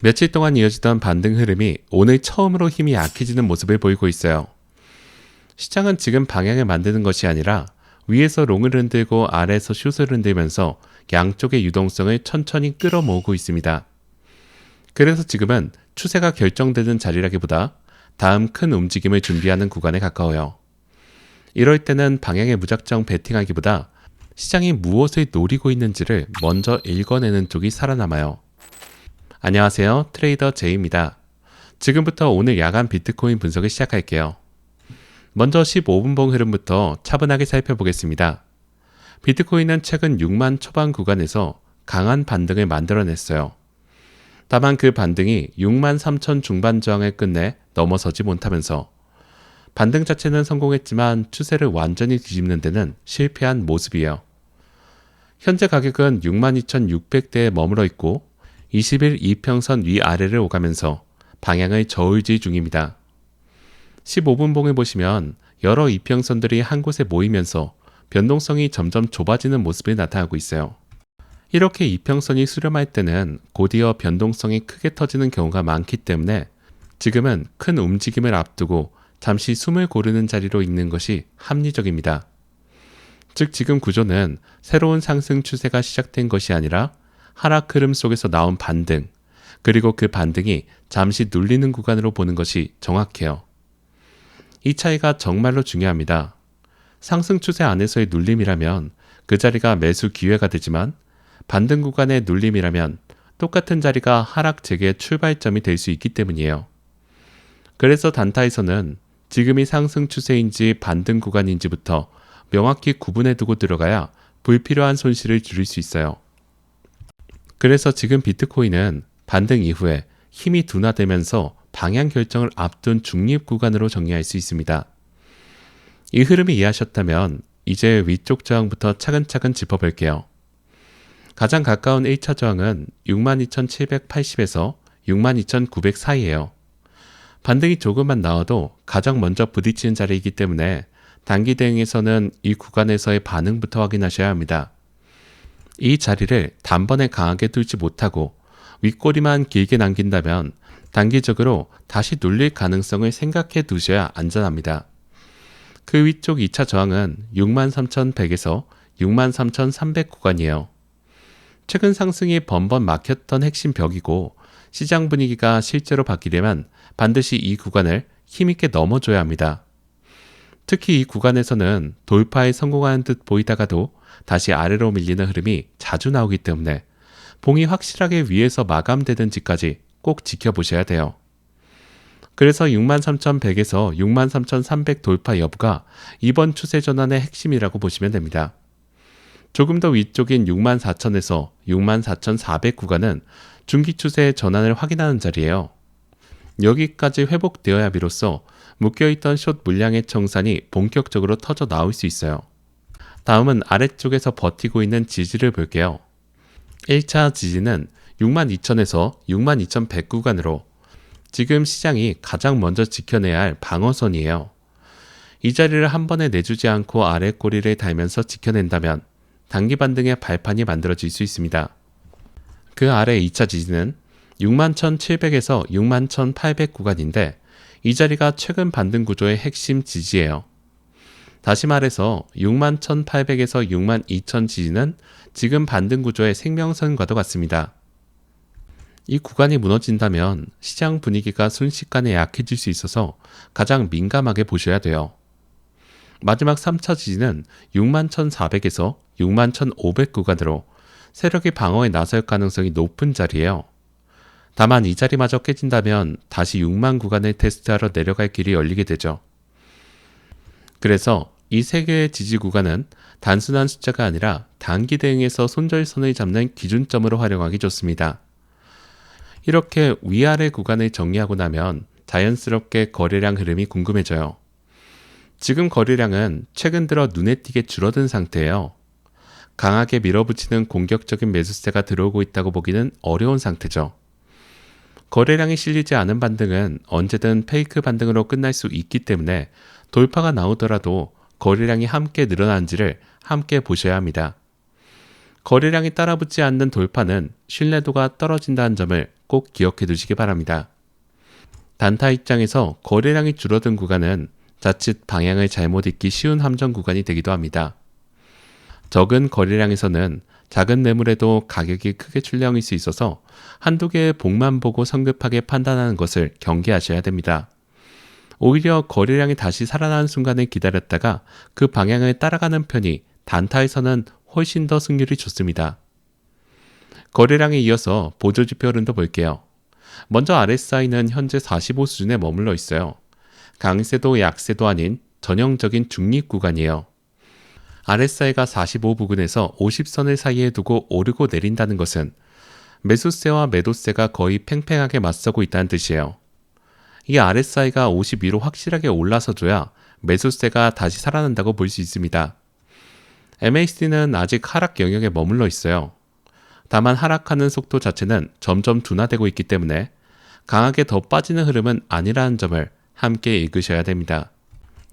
며칠 동안 이어지던 반등 흐름이 오늘 처음으로 힘이 약해지는 모습을 보이고 있어요. 시장은 지금 방향을 만드는 것이 아니라 위에서 롱을 흔들고 아래에서 숏을 흔들면서 양쪽의 유동성을 천천히 끌어모으고 있습니다. 그래서 지금은 추세가 결정되는 자리라기보다 다음 큰 움직임을 준비하는 구간에 가까워요. 이럴 때는 방향에 무작정 베팅하기보다 시장이 무엇을 노리고 있는지를 먼저 읽어내는 쪽이 살아남아요. 안녕하세요. 트레이더 제이입니다. 지금부터 오늘 야간 비트코인 분석을 시작할게요. 먼저 15분봉 흐름부터 차분하게 살펴보겠습니다. 비트코인은 최근 6만 초반 구간에서 강한 반등을 만들어냈어요. 다만 그 반등이 6만 3천 중반 저항을 끝내 넘어서지 못하면서 반등 자체는 성공했지만 추세를 완전히 뒤집는 데는 실패한 모습이에요. 현재 가격은 62,600대에 머물러 있고 20일 이평선 위아래를 오가면서 방향을 저울질 중입니다. 15분봉을 보시면 여러 이평선들이 한 곳에 모이면서 변동성이 점점 좁아지는 모습을 나타나고 있어요. 이렇게 이평선이 수렴할 때는 곧이어 변동성이 크게 터지는 경우가 많기 때문에 지금은 큰 움직임을 앞두고 잠시 숨을 고르는 자리로 있는 것이 합리적입니다. 즉 지금 구조는 새로운 상승 추세가 시작된 것이 아니라 하락 흐름 속에서 나온 반등, 그리고 그 반등이 잠시 눌리는 구간으로 보는 것이 정확해요. 이 차이가 정말로 중요합니다. 상승 추세 안에서의 눌림이라면 그 자리가 매수 기회가 되지만 반등 구간의 눌림이라면 똑같은 자리가 하락 재개의 출발점이 될 수 있기 때문이에요. 그래서 단타에서는 지금이 상승 추세인지 반등 구간인지부터 명확히 구분해 두고 들어가야 불필요한 손실을 줄일 수 있어요. 그래서 지금 비트코인은 반등 이후에 힘이 둔화되면서 방향 결정을 앞둔 중립 구간으로 정리할 수 있습니다. 이 흐름을 이해하셨다면 이제 위쪽 저항부터 차근차근 짚어볼게요. 가장 가까운 1차 저항은 62,780에서 62,900 사이예요. 반등이 조금만 나와도 가장 먼저 부딪히는 자리이기 때문에 단기 대응에서는 이 구간에서의 반응부터 확인하셔야 합니다. 이 자리를 단번에 강하게 뚫지 못하고 윗꼬리만 길게 남긴다면 단기적으로 다시 눌릴 가능성을 생각해 두셔야 안전합니다. 그 위쪽 2차 저항은 63,100에서 63,300 구간이에요. 최근 상승이 번번 막혔던 핵심 벽이고 시장 분위기가 실제로 바뀌려면 반드시 이 구간을 힘있게 넘어줘야 합니다. 특히 이 구간에서는 돌파에 성공하는 듯 보이다가도 다시 아래로 밀리는 흐름이 자주 나오기 때문에 봉이 확실하게 위에서 마감되는지까지 꼭 지켜보셔야 돼요. 그래서 63,100에서 63,300 돌파 여부가 이번 추세 전환의 핵심이라고 보시면 됩니다. 조금 더 위쪽인 64,000에서 64,400 구간은 중기 추세의 전환을 확인하는 자리예요. 여기까지 회복되어야 비로소 묶여있던 숏 물량의 청산이 본격적으로 터져 나올 수 있어요. 다음은 아래쪽에서 버티고 있는 지지를 볼게요. 1차 지지는 62,000에서 62,100 구간으로 지금 시장이 가장 먼저 지켜내야 할 방어선이에요. 이 자리를 한 번에 내주지 않고 아래 꼬리를 달면서 지켜낸다면 단기 반등의 발판이 만들어질 수 있습니다. 그 아래 2차 지지는 61,700에서 61,800 구간인데 이 자리가 최근 반등 구조의 핵심 지지예요. 다시 말해서 61,800에서 62,000 지지는 지금 반등 구조의 생명선과도 같습니다. 이 구간이 무너진다면 시장 분위기가 순식간에 약해질 수 있어서 가장 민감하게 보셔야 돼요. 마지막 3차 지지는 61,400에서 61,500 구간으로 세력이 방어에 나설 가능성이 높은 자리예요. 다만 이 자리마저 깨진다면 다시 6만 구간을 테스트하러 내려갈 길이 열리게 되죠. 그래서 이 세 개의 지지 구간은 단순한 숫자가 아니라 단기 대응에서 손절선을 잡는 기준점으로 활용하기 좋습니다. 이렇게 위아래 구간을 정리하고 나면 자연스럽게 거래량 흐름이 궁금해져요. 지금 거래량은 최근 들어 눈에 띄게 줄어든 상태예요. 강하게 밀어붙이는 공격적인 매수세가 들어오고 있다고 보기는 어려운 상태죠. 거래량이 실리지 않은 반등은 언제든 페이크 반등으로 끝날 수 있기 때문에 돌파가 나오더라도 거래량이 함께 늘어나는지를 함께 보셔야 합니다. 거래량이 따라붙지 않는 돌파는 신뢰도가 떨어진다는 점을 꼭 기억해 두시기 바랍니다. 단타 입장에서 거래량이 줄어든 구간은 자칫 방향을 잘못 읽기 쉬운 함정 구간이 되기도 합니다. 적은 거래량에서는 작은 매물에도 가격이 크게 출렁일 수 있어서 한두 개의 봉만 보고 성급하게 판단하는 것을 경계하셔야 됩니다. 오히려 거래량이 다시 살아나는 순간을 기다렸다가 그 방향을 따라가는 편이 단타에서는 훨씬 더 승률이 좋습니다. 거래량에 이어서 보조지표 흐름도 볼게요. 먼저 RSI는 현재 45 수준에 머물러 있어요. 강세도 약세도 아닌 전형적인 중립 구간이에요. RSI가 45 부근에서 50선을 사이에 두고 오르고 내린다는 것은 매수세와 매도세가 거의 팽팽하게 맞서고 있다는 뜻이에요. 이 RSI가 52로 확실하게 올라서줘야 매수세가 다시 살아난다고 볼 수 있습니다. MACD는 아직 하락 영역에 머물러 있어요. 다만 하락하는 속도 자체는 점점 둔화되고 있기 때문에 강하게 더 빠지는 흐름은 아니라는 점을 함께 읽으셔야 됩니다.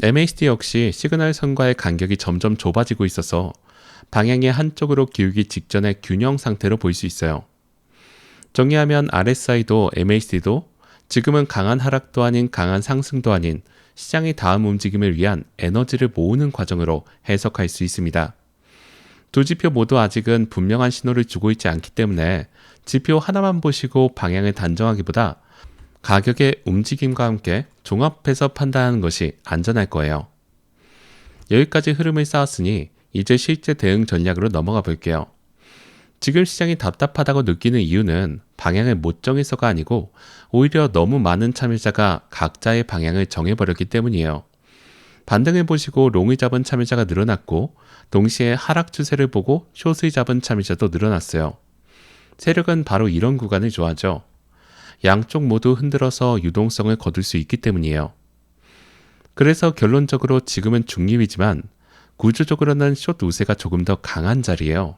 MACD 역시 시그널 선과의 간격이 점점 좁아지고 있어서 방향이 한쪽으로 기울기 직전의 균형 상태로 보일 수 있어요. 정리하면 RSI도 MACD도 지금은 강한 하락도 아닌 강한 상승도 아닌 시장의 다음 움직임을 위한 에너지를 모으는 과정으로 해석할 수 있습니다. 두 지표 모두 아직은 분명한 신호를 주고 있지 않기 때문에 지표 하나만 보시고 방향을 단정하기보다 가격의 움직임과 함께 종합해서 판단하는 것이 안전할 거예요. 여기까지 흐름을 쌓았으니 이제 실제 대응 전략으로 넘어가 볼게요. 지금 시장이 답답하다고 느끼는 이유는 방향을 못 정해서가 아니고 오히려 너무 많은 참여자가 각자의 방향을 정해버렸기 때문이에요. 반등을 보시고 롱을 잡은 참여자가 늘어났고 동시에 하락 추세를 보고 숏을 잡은 참여자도 늘어났어요. 세력은 바로 이런 구간을 좋아하죠. 양쪽 모두 흔들어서 유동성을 거둘 수 있기 때문이에요. 그래서 결론적으로 지금은 중립이지만 구조적으로는 숏 우세가 조금 더 강한 자리예요.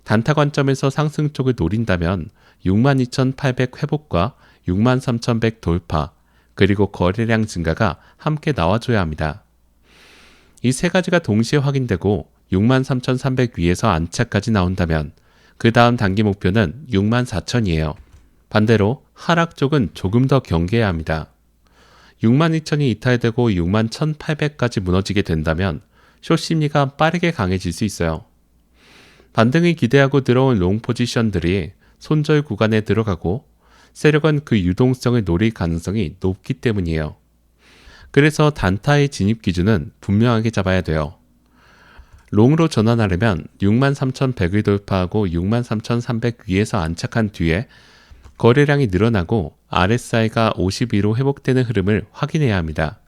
단타 관점에서 상승 쪽을 노린다면 62,800 회복과 63,100 돌파 그리고 거래량 증가가 함께 나와줘야 합니다. 이 세 가지가 동시에 확인되고 63,300 위에서 안착까지 나온다면 그 다음 단기 목표는 64,000이에요. 반대로 하락 쪽은 조금 더 경계해야 합니다. 62,000이 이탈되고 61,800까지 무너지게 된다면 숏 심리가 빠르게 강해질 수 있어요. 반등을 기대하고 들어온 롱 포지션들이 손절 구간에 들어가고 세력은 그 유동성을 노릴 가능성이 높기 때문이에요. 그래서 단타의 진입 기준은 분명하게 잡아야 돼요. 롱으로 전환하려면 63,100을 돌파하고 63,300 위에서 안착한 뒤에 거래량이 늘어나고 RSI가 52로 회복되는 흐름을 확인해야 합니다.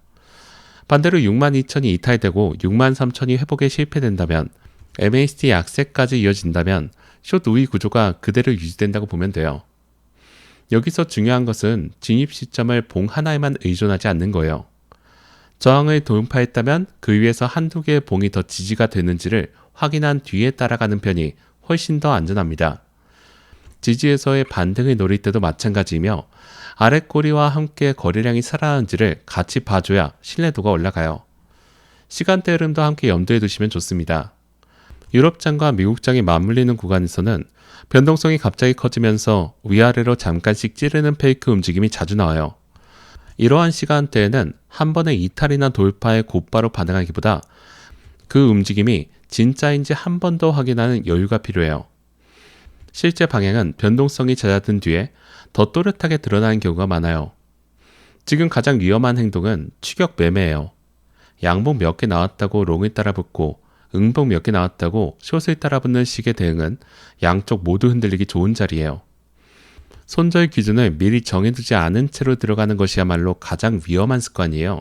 반대로 62,000이 이탈되고 63,000이 회복에 실패된다면 MACD 약세까지 이어진다면 숏 우위 구조가 그대로 유지된다고 보면 돼요. 여기서 중요한 것은 진입 시점을 봉 하나에만 의존하지 않는 거예요. 저항을 돌파했다면 그 위에서 한두 개의 봉이 더 지지가 되는지를 확인한 뒤에 따라가는 편이 훨씬 더 안전합니다. 지지에서의 반등을 노릴 때도 마찬가지이며 아랫꼬리와 함께 거래량이 살아나는지를 같이 봐줘야 신뢰도가 올라가요. 시간대 흐름도 함께 염두에 두시면 좋습니다. 유럽장과 미국장이 맞물리는 구간에서는 변동성이 갑자기 커지면서 위아래로 잠깐씩 찌르는 페이크 움직임이 자주 나와요. 이러한 시간대에는 한 번의 이탈이나 돌파에 곧바로 반응하기보다 그 움직임이 진짜인지 한 번 더 확인하는 여유가 필요해요. 실제 방향은 변동성이 잦아든 뒤에 더 또렷하게 드러나는 경우가 많아요. 지금 가장 위험한 행동은 추격 매매예요. 양봉 몇 개 나왔다고 롱을 따라붙고 응봉 몇 개 나왔다고 숏을 따라붙는 식의 대응은 양쪽 모두 흔들리기 좋은 자리예요. 손절 기준을 미리 정해두지 않은 채로 들어가는 것이야말로 가장 위험한 습관이에요.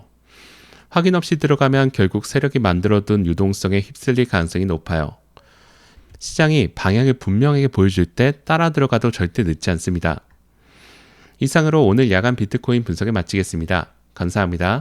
확인 없이 들어가면 결국 세력이 만들어둔 유동성에 휩쓸릴 가능성이 높아요. 시장이 방향을 분명하게 보여줄 때 따라 들어가도 절대 늦지 않습니다. 이상으로 오늘 야간 비트코인 분석을 마치겠습니다. 감사합니다.